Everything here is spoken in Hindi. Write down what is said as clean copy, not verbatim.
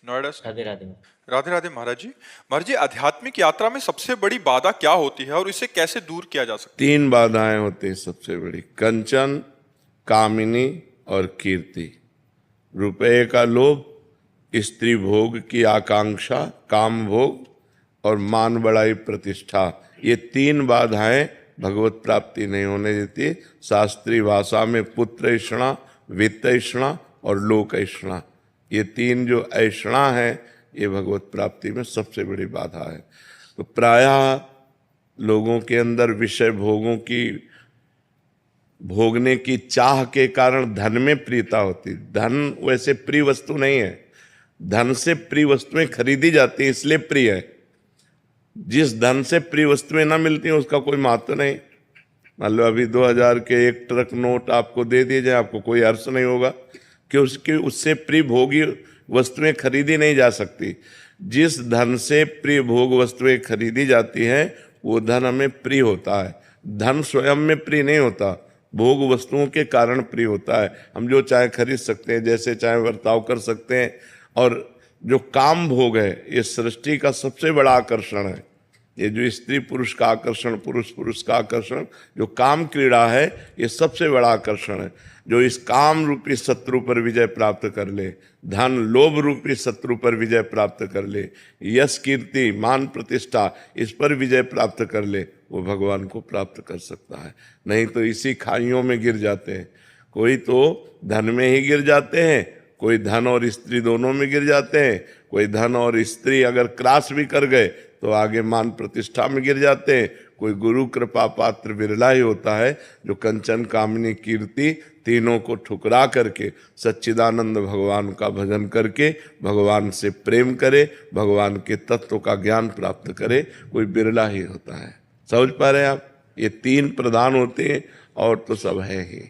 नोएडा से। राधे राधे। राधे राधे महाराज जी। महाराज जी, आध्यात्मिक यात्रा में सबसे बड़ी बाधा क्या होती है और इसे कैसे दूर किया जा सकता है? 3 बाधाएं होती हैं सबसे बड़ी: कंचन, कामिनी और कीर्ति। रुपये का लोभ, स्त्री भोग की आकांक्षा, काम भोग और मान बढ़ाई प्रतिष्ठा। ये 3 बाधाएं भगवत प्राप्ति नहीं होने देती। शास्त्रीय भाषा में पुत्र ऐषणा, वित्त ऐषणा और लोक ऐषणा, ये 3 जो ऐषणा है ये भगवत प्राप्ति में सबसे बड़ी बाधा है। तो प्रायः लोगों के अंदर विषय भोगों की भोगने की चाह के कारण धन में प्रियता होती। धन वैसे प्रिय वस्तु नहीं है, धन से प्रिय वस्तुएं खरीदी जाती है इसलिए प्रिय है। जिस धन से प्रिय वस्तुएं ना मिलती हैं उसका कोई महत्व नहीं। मान लो अभी 2000 के 1 ट्रक नोट आपको दे दिए जाए, आपको कोई हर्ष नहीं होगा कि उससे प्रिय भोगी वस्तुएं खरीदी नहीं जा सकती। जिस धन से प्रिय भोग वस्तुएं खरीदी जाती हैं वो धन हमें प्रिय होता है। धन स्वयं में प्रिय नहीं होता, भोग वस्तुओं के कारण प्रिय होता है। हम जो चाहे खरीद सकते हैं, जैसे चाहे बर्ताव कर सकते हैं। और जो काम भोग है ये सृष्टि का सबसे बड़ा आकर्षण है। ये जो स्त्री पुरुष का आकर्षण, पुरुष पुरुष का आकर्षण, जो काम क्रीड़ा है ये सबसे बड़ा आकर्षण है। जो इस काम रूपी शत्रु पर विजय प्राप्त कर ले, धन लोभ रूपी शत्रु पर विजय प्राप्त कर ले, यश कीर्ति मान प्रतिष्ठा इस पर विजय प्राप्त कर ले, वो भगवान को प्राप्त कर सकता है। नहीं तो इसी खाइयों में गिर जाते हैं। कोई तो धन में ही गिर जाते हैं, कोई धन और स्त्री दोनों में गिर जाते हैं, कोई धन और स्त्री अगर क्रास भी कर गए तो आगे मान प्रतिष्ठा में गिर जाते हैं। कोई गुरु कृपा पात्र विरला ही होता है जो कंचन कामिनी कीर्ति तीनों को ठुकरा करके सच्चिदानंद भगवान का भजन करके भगवान से प्रेम करे, भगवान के तत्व का ज्ञान प्राप्त करे। कोई बिरला ही होता है। समझ पा रहे हैं आप? ये 3 प्रधान होते हैं और तो सब है ही।